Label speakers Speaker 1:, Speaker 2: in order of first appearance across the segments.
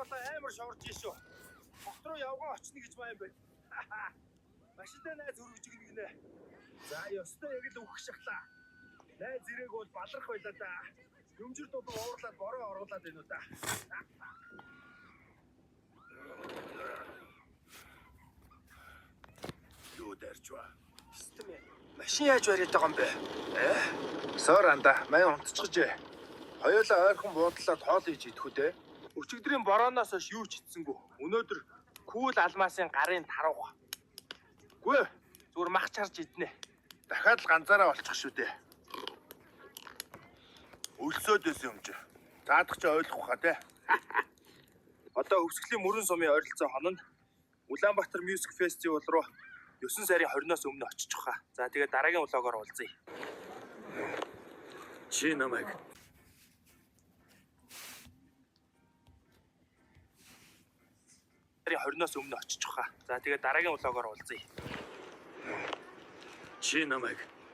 Speaker 1: болоо амар шуурж ийшүү. Бот руу явган очно гэж байна бай. Машинтай найз өргөж гинэ. За ёстой яг л өгөх шахлаа. Найз зэрэг бол баларх байлаа да. Юмжир дууд уурлаад бороо оруулаад байна уу да. Юу дэрчвэ? Систем. Машин яаж бариад байгаа юм бэ? Соор анда, мань унтчихжээ. Хоёулаа ойрхон буудлаад хоол хийж идэх үү те. Өчигдрийн борооноос хойш юу ч идсэнгүү. Өнөөдөр кул алмасын гарын таруух. Гүй, зүгээр мах чарж иднэ. Дахиад л ганцаараа болчих шүү дээ. Өлсөөд өсөн юм чи. Заадах чи ойлгох хаа те. Одоо Өвсгөлийн мөрөн сумын ойролцоо хон нь Улаанбаатар Music Festival руу 9 сарын 20-оос өмнө очих хаа. За тэгээд дараагийн влогоор уулзъя. Чи намайг 20-оос өмнө очих хаа. За тэгээд дараагийн влогоор уулзъя.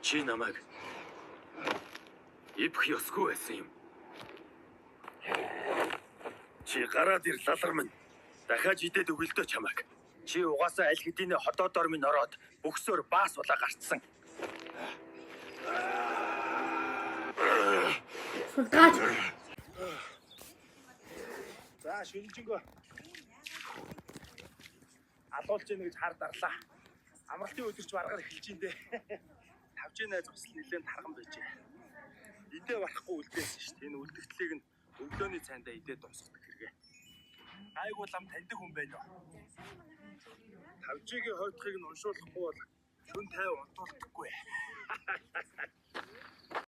Speaker 1: Чи намайг ипх ёсгүй байсан юм. Чи гараад ир лалар минь. Дахиад идээд өгөлдөө чамайг. Чи угаасаа аль хэдийн хотоодоор минь ороод бөхсөөр баас улаа гарцсан.
Speaker 2: Султаач.
Speaker 1: За шүнжингөө. Алуулж ийн гэж хар дарлаа. Амралтын өдөрч баргаар эхэлж ийн дээ. Тавж найз бас нэлээд тарган байжээ. Идээ барахгүй үлдээсэн шүү дээ. Энэ үлдэгдлийг нь өглөөний цайндаа идээд дуусгадаг хэрэгээ. Айгуу лам таньдаг хүн байна уу? Тавжигийн хойтхыг нь уншуулахгүй бол шүн 50 унтуулдаггүй.